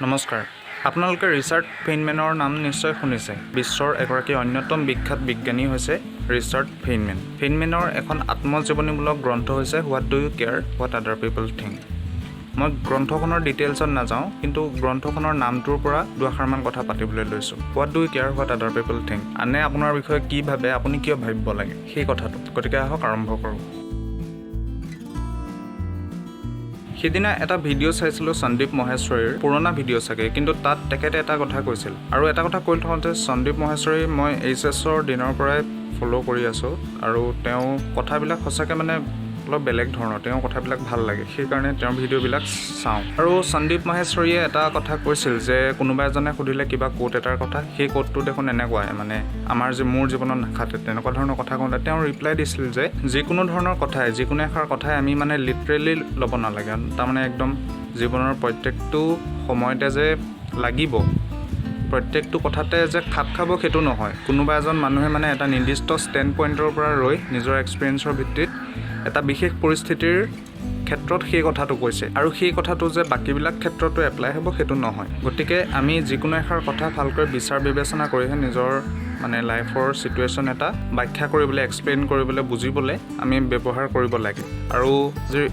নমস্কাৰ। আপোনালোকে ৰিচাৰ্ড ফেইনমেনৰ নাম নিশ্চয় শুনিছে। বিশ্বৰ এগৰাকী অন্যতম বিখ্যাত বিজ্ঞানী হৈছে ৰিচাৰ্ড ফেইনমেন। ফেইনমেনৰ এখন আত্মজীৱনীমূলক গ্ৰন্থ হৈছে what do you care what other people think. মই গ্ৰন্থখনৰ ডিটেইলছত নাযাওঁ, কিন্তু গ্ৰন্থখনৰ নামটোৰ পৰা দুআষাৰমান কথা পাতিবলৈ লৈছোঁ। What do you care what other people think. আনে আপোনাৰ বিষয়ে কি ভাবে, আপুনি কিয় ভাবিব লাগে, সেই কথাটো। গতিকে আহক আৰম্ভ কৰোঁ। সিদিনা এটা ভিডিঅ' চাইছিলোঁ সন্দীপ মহেশ্বৰীৰ, পুৰণা ভিডিঅ' চাগে, কিন্তু তাত তেখেতে এটা কথা কৈছিল। আৰু এটা কথা কৈ থওঁ যে সন্দীপ মহেশ্বৰী মই এইচএছৰ দিনৰ পৰাই ফ'ল' কৰি আছোঁ, আৰু তেওঁ কথাবিলাক সঁচাকৈ অলপ বেলেগ ধৰণৰ, তেওঁৰ কথাবিলাক ভাল লাগে, সেইকাৰণে তেওঁৰ ভিডিঅ'বিলাক চাওঁ। আৰু সন্দীপ মহেশ্বৰীয়ে এটা কথা কৈছিল যে কোনোবা এজনে সুধিলে কিবা কোট এটাৰ কথা, সেই কোটটো দেখোন এনেকুৱাই, মোৰ জীৱনত নাখাতে, তেনেকুৱা ধৰণৰ কথা কওঁতে তেওঁ ৰিপ্লাই দিছিল যে যিকোনো ধৰণৰ কথাই, যিকোনো এষাৰ কথাই আমি লিটাৰেলি ল'ব নালাগে। একদম জীৱনৰ প্ৰত্যেকটো সময়তে যে লাগিব, প্ৰত্যেকটো কথাতে যে খাপ খাব, সেইটো নহয়। কোনোবা এজন মানুহে এটা নিৰ্দিষ্ট ষ্টেণ্ড পইণ্টৰ পৰা ৰৈ নিজৰ এক্সপিৰিয়েঞ্চৰ ভিত্তিত এটা বিশেষ পৰিস্থিতিৰ ক্ষেত্ৰত সেই কথাটো কৈছে, আৰু সেই কথাটো যে বাকীবিলাক ক্ষেত্ৰতো এপ্লাই হ'ব সেইটো নহয়। গতিকে আমি যিকোনো এষাৰ কথা ভালকৈ বিচাৰ বিবেচনা কৰিহে নিজৰ লাইফৰ ছিটুৱেশ্যন এটা ব্যাখ্যা কৰিবলৈ, এক্সপ্লেইন কৰিবলৈ, বুজিবলৈ আমি ব্যৱহাৰ কৰিব লাগে। আৰু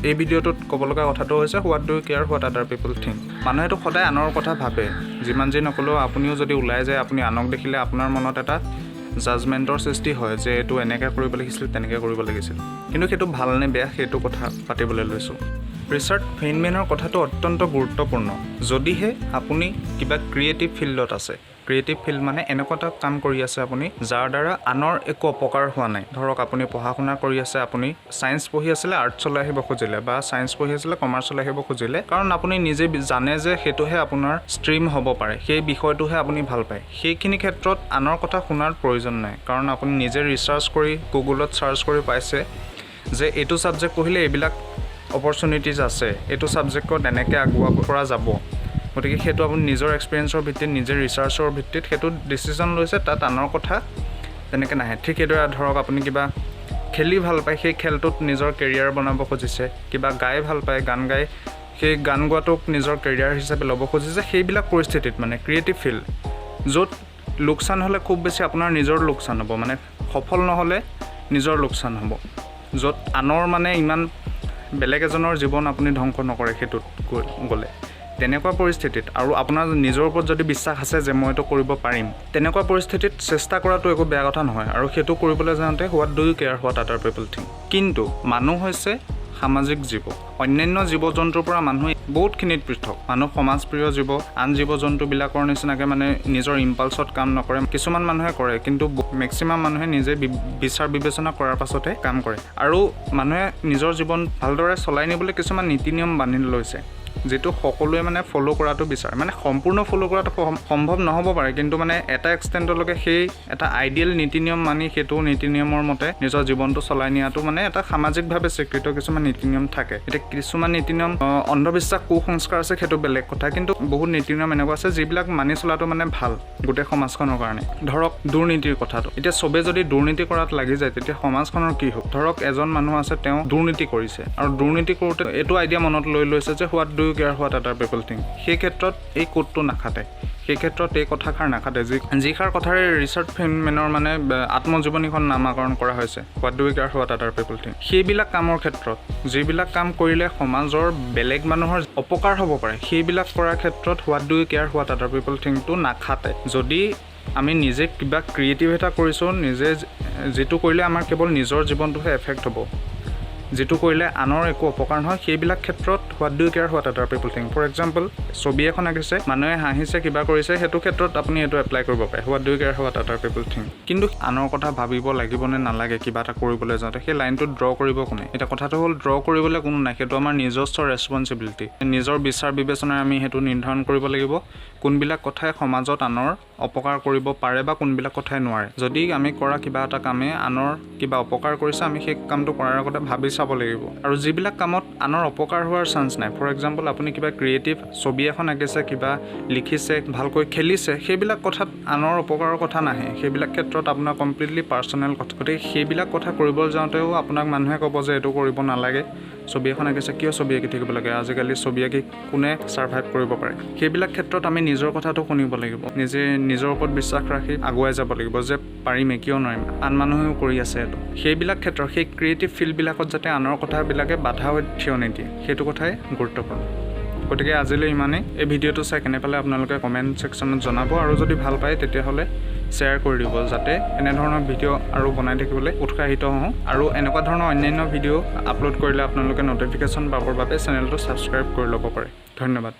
এই ভিডিঅ'টোত ক'ব লগা কথাটো হৈছে what do you care what other people think. মানুহেতো সদায় আনৰ কথা ভাবে, যিমান যি নক'লেও আপুনিও যদি ওলাই যায়, আপুনি আনক দেখিলে আপোনাৰ মনত এটা জাজমেণ্টৰ সৃষ্টি হয় যে এইটো এনেকৈ কৰিব লাগিছিল, তেনেকৈ কৰিব লাগিছিল। কিন্তু সেইটো ভাল নে বেয়া, সেইটো কথা পাতিবলৈ লৈছোঁ। ৰিচাৰ্ড ফেইনমেনৰ কথাটো অত্যন্ত গুৰুত্বপূৰ্ণ। যদিহে আপুনি কিবা ক্ৰিয়েটিভ ফিল্ডত আছে, ক্ৰিয়েটিভ ফিল্ড এনেকুৱা এটা কাম কৰি আছে আপুনি যাৰ দ্বাৰা আনৰ একো অপকাৰ হোৱা নাই। ধৰক আপুনি পঢ়া শুনা কৰি আছে, আপুনি ছায়েন্স পঢ়ি আছিলে, আৰ্টছলৈ আহিব খুজিলে, বা ছায়েন্স পঢ়ি আছিলে, কমাৰ্চলৈ আহিব খুজিলে, কাৰণ আপুনি নিজে জানে যে সেইটোহে আপোনাৰ ষ্ট্ৰীম হ'ব পাৰে, সেই বিষয়টোহে আপুনি ভাল পায়। সেইখিনি ক্ষেত্ৰত আনৰ কথা শুনাৰ প্ৰয়োজন নাই, কাৰণ আপুনি নিজে ৰিচাৰ্চ কৰি গুগলত চাৰ্চ কৰি পাইছে যে এইটো ছাবজেক্ট পঢ়িলে এইবিলাক অপৰচুনিটিজ আছে, এইটো ছাবজেক্টত এনেকৈ আগুৱাব পৰা যাব। গতিকে সেইটো আপুনি নিজৰ এক্সপিৰিয়েঞ্চৰ ভিত্তিত, নিজৰ ৰিচাৰ্চৰ ভিত্তিত সেইটো ডিচিশ্যন লৈছে, তাত আনৰ কথা তেনেকৈ নাহে। ঠিক সেইদৰে ধৰক আপুনি কিবা খেলি ভাল পায়, সেই খেলটোত নিজৰ কেৰিয়াৰ বনাব খুজিছে, কিবা গাই ভাল পায়, গান গাই সেই গান গোৱাটোক নিজৰ কেৰিয়াৰ হিচাপে ল'ব খুজিছে। সেইবিলাক পৰিস্থিতিত ক্ৰিয়েটিভ ফিল্ড, য'ত লোকচান হ'লে খুব বেছি আপোনাৰ নিজৰ লোকচান হ'ব, সফল নহ'লে নিজৰ লোকচান হ'ব, য'ত আনৰ ইমান বেলেগ এজনৰ জীৱন আপুনি ধ্বংস নকৰে সেইটোত গ'লে। তেনেকুৱা পৰিস্থিতিত আৰু আপোনাৰ নিজৰ ওপৰত যদি বিশ্বাস আছে যে মই এইটো কৰিব পাৰিম, তেনেকুৱা পৰিস্থিতিত চেষ্টা কৰাটো একো বেয়া কথা নহয়। আৰু সেইটো কৰিবলৈ যাওঁতে what do you care what other people think. কিন্তু মানুহ হৈছে সামাজিক জীৱ। অন্যান্য জীৱ জন্তুৰ পৰা মানুহ বহুতখিনিত পৃথক। মানুহ সমাজপ্ৰিয় জীৱ। আন জীৱ জন্তুবিলাকৰ নিচিনাকৈ নিজৰ ইম্পালছত কাম নকৰে। কিছুমান মানুহে কৰে, কিন্তু মেক্সিমাম মানুহে নিজে বিচাৰ বিবেচনা কৰাৰ পাছতহে কাম কৰে। আৰু মানুহে নিজৰ জীৱন ভালদৰে চলাই নিবলৈ কিছুমান নীতি নিয়ম বান্ধি লৈছে, যিটো সকলোৱে ফ'ল' কৰাটো বিচাৰে। সম্পূৰ্ণ ফ'ল' কৰাটো সম্ভৱ নহ'ব পাৰে, কিন্তু এটা এক্সটেণ্টলৈকে সেই এটা আইডিয়েল নীতি নিয়ম মানি সেইটো নীতি নিয়মৰ মতে নিজৰ জীৱনটো চলাই নিয়াটো এটা সামাজিকভাৱে স্বীকৃত কিছুমান নীতি নিয়ম থাকে। এতিয়া কিছুমান নীতি নিয়ম অন্ধবিশ্বাস, কুসংস্কাৰ আছে, সেইটো বেলেগ কথা, কিন্তু বহুত নীতি নিয়ম এনেকুৱা আছে যিবিলাক মানি চলাটো ভাল গোটেই সমাজখনৰ কাৰণে। ধৰক দুৰ্নীতিৰ কথাটো, এতিয়া চবে যদি দুৰ্নীতি কৰাত লাগি যায়, তেতিয়া সমাজখনৰ কি হ'ব? ধৰক এজন মানুহ আছে, তেওঁ দুৰ্নীতি কৰিছে, আৰু দুৰ্নীতি কৰোঁতে এইটো আইডিয়া মনত লৈ লৈছে যে what do you care what other people think. সেই ক্ষেত্ৰত এই কোডটো নাখাতে, সেই ক্ষেত্ৰত এই কথাষাৰ নাখাতে, যিষাৰ কথাৰে ৰিচাৰ্ড ফেইনমেনৰ আত্মজীৱনীখন নামাকৰণ কৰা হৈছে, what do you care what other people think. সেইবিলাক কামৰ ক্ষেত্ৰত, যিবিলাক কাম কৰিলে সমাজৰ বেলেগ মানুহৰ অপকাৰ হ'ব পাৰে, সেইবিলাক কৰাৰ ক্ষেত্ৰত what do you care what other people থিংকটো নাখাতে। যদি আমি নিজে কিবা ক্ৰিয়েটিভ এটা কৰিছোঁ, নিজে যিটো কৰিলে আমাৰ কেৱল নিজৰ জীৱনটোহে এফেক্ট হ'ব, যিটো কৰিলে আনৰ একো অপকাৰ নহয়, সেইবিলাক ক্ষেত্ৰত what do you care what other people think. For example, ছবি এখন আঁকিছে, মানুহে হাঁহিছে, কিবা কৰিছে, সেইটো ক্ষেত্ৰত আপুনি এইটো এপ্লাই কৰিব পাৰে, what do you care what other people think. কিন্তু আনৰ কথা ভাবিব লাগিব নে নালাগে কিবা এটা কৰিবলৈ যাওঁতে, সেই লাইনটো ড্ৰ কৰিব কোনে? এতিয়া কথাটো হ'ল, ড্ৰ কৰিবলৈ কোনো নাই, সেইটো আমাৰ নিজস্ব ৰেছপনচিবিলিটি। নিজৰ বিচাৰ বিবেচনাৰে আমি সেইটো নিৰ্ধাৰণ কৰিব লাগিব কোনবিলাক কথাই সমাজত আনৰ অপকাৰ কৰিব পাৰে বা কোনবিলাক কথাই নোৱাৰে। যদি আমি কৰা কিবা এটা কামে আনৰ কিবা অপকাৰ কৰিছে, আমি সেই কামটো কৰাৰ আগতে ভাবি চাব লাগিব। আৰু যিবিলাক কামত আনৰ অপকাৰ হোৱাৰ চান্স নাই, ফৰ এক্সাম্পল আপুনি কিবা ক্ৰিয়েটিভ ছবি এখন আঁকিছে, কিবা লিখিছে, ভালকৈ খেলিছে, সেইবিলাক কথাত আনৰ অপকাৰৰ কথা নাহে, সেইবিলাক ক্ষেত্ৰত আপোনাৰ কমপ্লিটলি পাৰ্চনেল কথা। গতিকে সেইবিলাক কথা কৰিবলৈ যাওঁতেও আপোনাক মানুহে ক'ব যে এইটো কৰিব নালাগে, ছবি এখন আঁকিছে, কিয় ছবি আঁকি থাকিব লাগে, আজিকালি ছবি আঁকি কোনে ছাৰ্ভাইভ কৰিব পাৰে। সেইবিলাক ক্ষেত্ৰত আমি নিজৰ কথাটো শুনিব লাগিব, নিজে নিজৰ ওপৰত বিশ্বাস ৰাখি আগুৱাই যাব লাগিব যে পাৰিমেই, কিয় নোৱাৰিম, আন মানুহেও কৰি আছে এইটো। সেইবিলাক ক্ষেত্ৰত সেই ক্ৰিয়েটিভ ফিল্ডবিলাকত যাতে আনৰ কথাবিলাকে বাধা হৈ থিয় নিদিয়ে, সেইটো কথাই গুৰুত্বপূৰ্ণ। গতিকে আজিলৈ ইমানেই। এই ভিডিঅ'টো চাই কেনে পালে আপোনালোকে কমেণ্ট ছেকশ্যনত জনাব, আৰু যদি ভাল পায় তেতিয়াহ'লে শ্বেয়াৰ কৰি দিব, যাতে এনেধৰণৰ ভিডিঅ' আৰু বনাই থাকিবলৈ উৎসাহিত হওঁ। আৰু এনেকুৱা ধৰণৰ অন্যান্য ভিডিঅ' আপলোড কৰিলে আপোনালোকে ন'টিফিকেশ্যন পাবৰ বাবে চেনেলটো ছাবস্ক্ৰাইব কৰি ল'ব পাৰে। ধন্যবাদ।